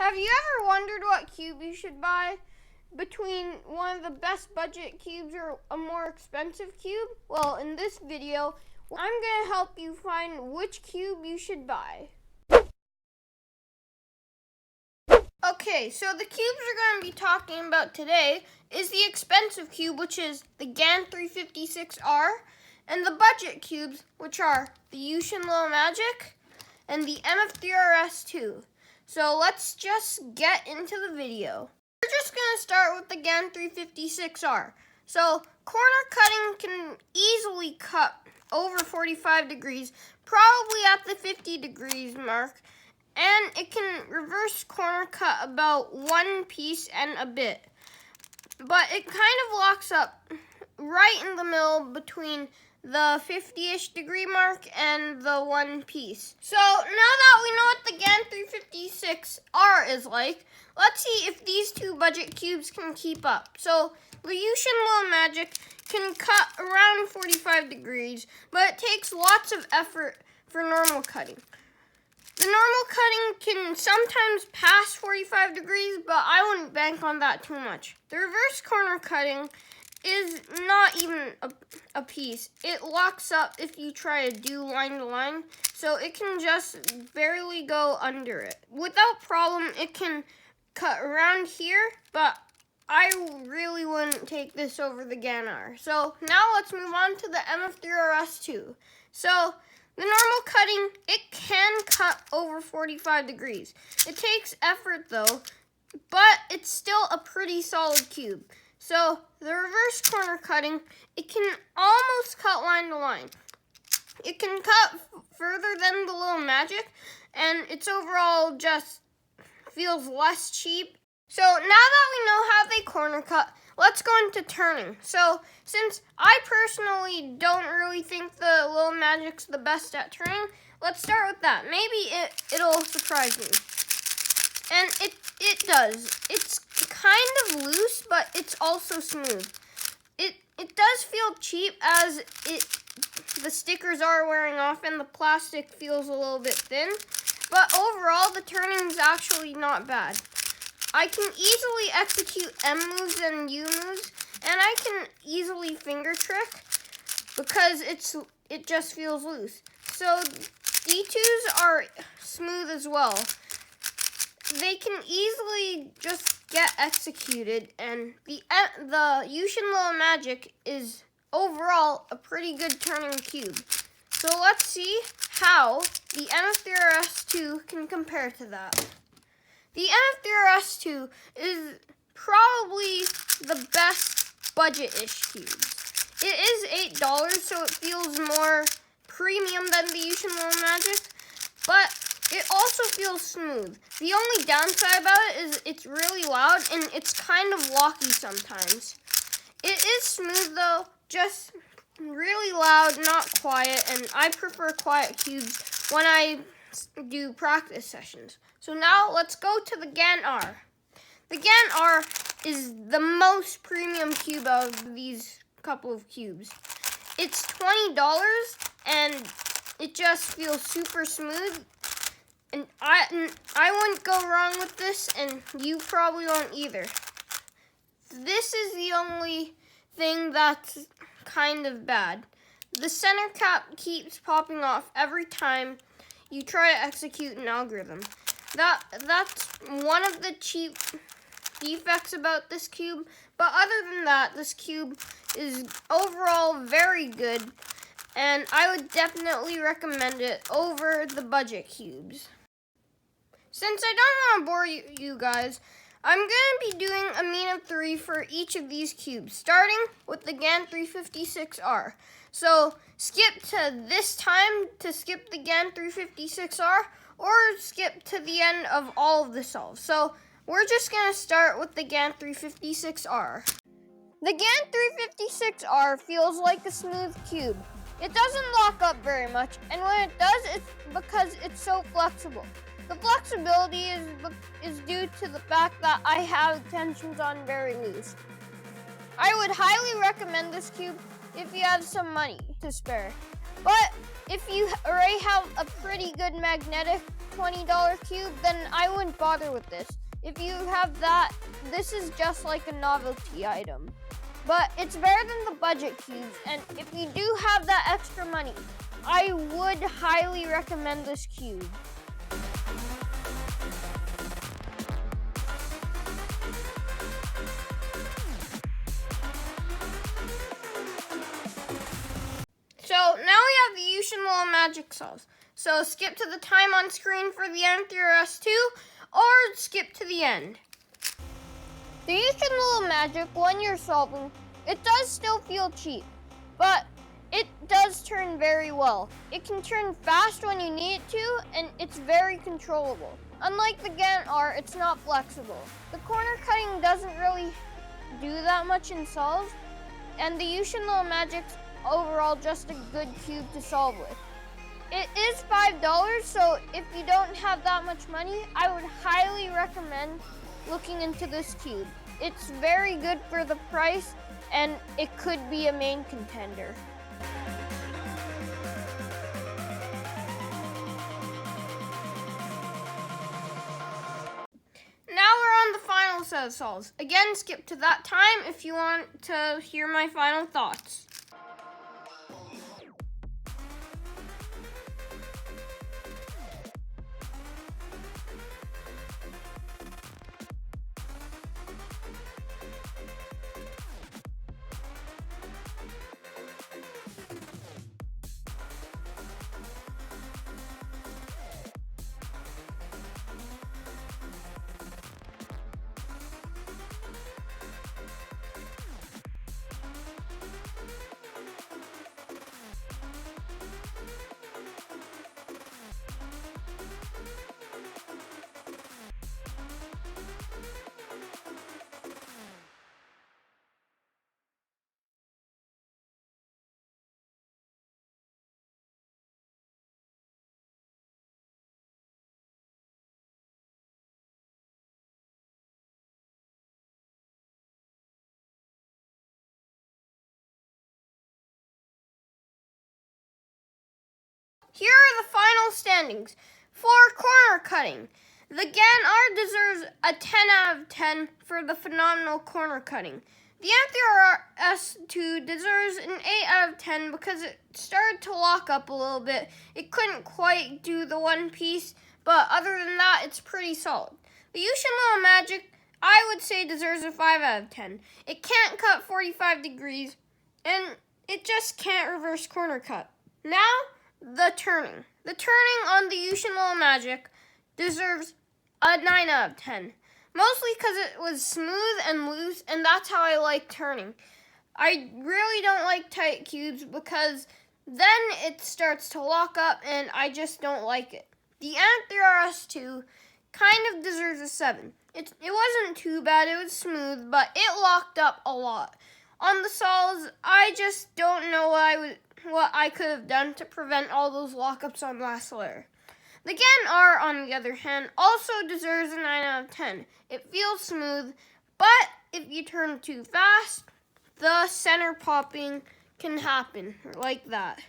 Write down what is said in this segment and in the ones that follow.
Have you ever wondered what cube you should buy between one of the best budget cubes or a more expensive cube? Well, in this video, I'm going to help you find which cube you should buy. Okay, so the cubes we're going to be talking about today is the expensive cube, which is the GAN 356R, and the budget cubes, which are the Yuxin Little Magic and the MF3RS2. So let's just get into the video. We're just going to start with the GAN 356R. So corner cutting can easily cut over 45 degrees, probably at the 50 degrees mark, and it can reverse corner cut about one piece and a bit. But it kind of locks up right in the middle between the 50-ish degree mark and the one piece. So now that we know what the GAN 356R is like, let's see if these two budget cubes can keep up. So the Yuxin Little Magic can cut around 45 degrees, but it takes lots of effort for normal cutting. The normal cutting can sometimes pass 45 degrees, but I wouldn't bank on that too much. The reverse corner cutting is not even a piece. It locks up if you try to do line to line, so it can just barely go under it. Without problem, it can cut around here, but I really wouldn't take this over the GAN-R. So now let's move on to the MF3RS2. So the normal cutting, it can cut over 45 degrees. It takes effort though, but it's still a pretty solid cube. So the reverse corner cutting, it can almost cut line to line. It can cut further than the Little Magic, and it's overall just feels less cheap. So now that we know how they corner cut, let's go into turning. So since I personally don't really think the Little Magic's the best at turning, let's start with that. Maybe it'll surprise me. And it does. It's kind of loose, but it's also smooth. It does feel cheap as the stickers are wearing off and the plastic feels a little bit thin. But overall, the turning is actually not bad. I can easily execute M moves and U moves, and I can easily finger trick because it just feels loose. So D2s are smooth as well. They can easily just get executed, and the Yuxin Little Magic is overall a pretty good turning cube. So let's see how the MF3RS2 can compare to that. The MF3RS2 is probably the best budget-ish cube. It is $8, so it feels more premium than the Yuxin Little Magic, but it also feels smooth. The only downside about it is it's really loud and it's kind of locky sometimes. It is smooth though, just really loud, not quiet, and I prefer quiet cubes when I do practice sessions. So now let's go to the GAN-R. The GAN-R is the most premium cube out of these couple of cubes. It's $20 and it just feels super smooth. And I wouldn't go wrong with this, and you probably won't either. This is the only thing that's kind of bad. The center cap keeps popping off every time you try to execute an algorithm. That's one of the cheap defects about this cube, but other than that, this cube is overall very good, and I would definitely recommend it over the budget cubes. Since I don't want to bore you guys, I'm going to be doing a mean of 3 for each of these cubes, starting with the GAN 356R. So skip to this time to skip the GAN 356R, or skip to the end of all of the solves. So we're just going to start with the GAN 356R. The GAN 356R feels like a smooth cube. It doesn't lock up very much, and when it does, it's because it's so flexible. The flexibility is due to the fact that I have tensions on very loose. I would highly recommend this cube if you have some money to spare. But if you already have a pretty good magnetic $20 cube, then I wouldn't bother with this. If you have that, this is just like a novelty item. But it's better than the budget cubes, and if you do have that extra money, I would highly recommend this cube. So now we have the Yuxin Little Magic solves. So skip to the time on screen for the MatthewCubes 2, or skip to the end. The Yuxin Little Magic, when you're solving, it does still feel cheap, but it does turn very well. It can turn fast when you need it to, and it's very controllable. Unlike the GAN R, it's not flexible. The corner cutting doesn't really do that much in solves, and the Yuxin Little Magic's overall just a good cube to solve with. It is $5, so if you don't have that much money, I would highly recommend looking into this cube. It's very good for the price, and it could be a main contender. Now we're on the final set of solves. Again, skip to that time if you want to hear my final thoughts. Here are the final standings. For corner cutting, the GAN R deserves a 10 out of 10 for the phenomenal corner cutting. The MatthewCubes 2 deserves an 8 out of 10 because it started to lock up a little bit. It couldn't quite do the one piece, but other than that, it's pretty solid. The Yuxin Little Magic, I would say, deserves a 5 out of 10. It can't cut 45 degrees, and it just can't reverse corner cut. Now, the turning. The turning on the Yuxin Little Magic deserves a 9 out of 10. Mostly because it was smooth and loose, and that's how I like turning. I really don't like tight cubes because then it starts to lock up, and I just don't like it. The MatthewCubes 2 kind of deserves a 7. It wasn't too bad, it was smooth, but it locked up a lot. On the soles, I just don't know what I could have done to prevent all those lockups on last layer. The GAN R, on the other hand, also deserves a 9 out of 10. It feels smooth, but if you turn too fast, the center popping can happen like that.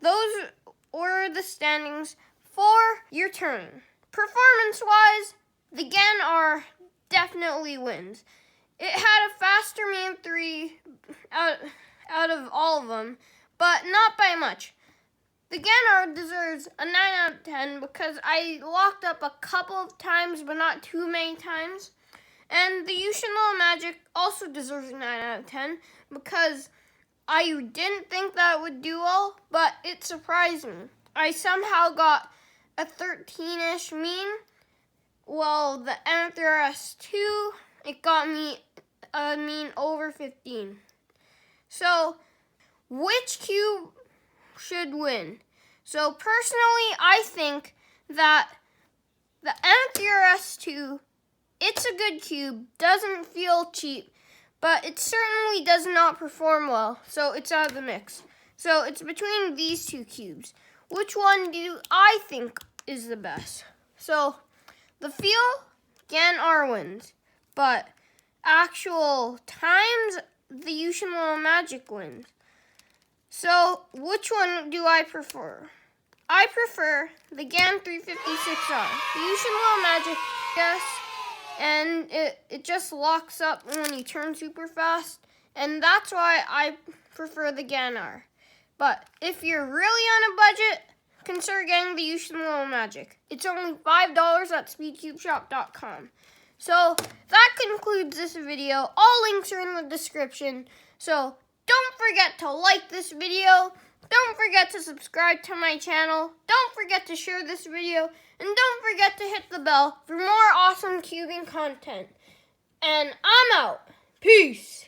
Those were the standings for your turning. Performance-wise, the GAN R definitely wins. It had a faster main 3 out of all of them, but not by much. The GAN R deserves a 9 out of 10 because I locked up a couple of times, but not too many times. And the Yuxin Little Magic also deserves a 9 out of 10 because I didn't think that it would do well, but it surprised me. I somehow got a 13-ish mean. Well, the MatthewCubes 2, it got me a mean over 15. So, which cube should win? So personally, I think that the MatthewCubes 2, it's a good cube, doesn't feel cheap, but it certainly does not perform well, so it's out of the mix. So it's between these two cubes. Which one do I think is the best? So the feel, GAN R wins, but actual times, the Yuxin Little Magic wins. So, which one do I prefer? I prefer the GAN 356R. The Yuxin Little Magic, yes, and it just locks up when you turn super fast, and that's why I prefer the GAN R. But if you're really on a budget, consider getting the Yuxin Little Magic. It's only $5 at speedcubeshop.com. So that concludes this video. All links are in the description. So don't forget to like this video. Don't forget to subscribe to my channel. Don't forget to share this video. And don't forget to hit the bell for more awesome cubing content. And I'm out. Peace.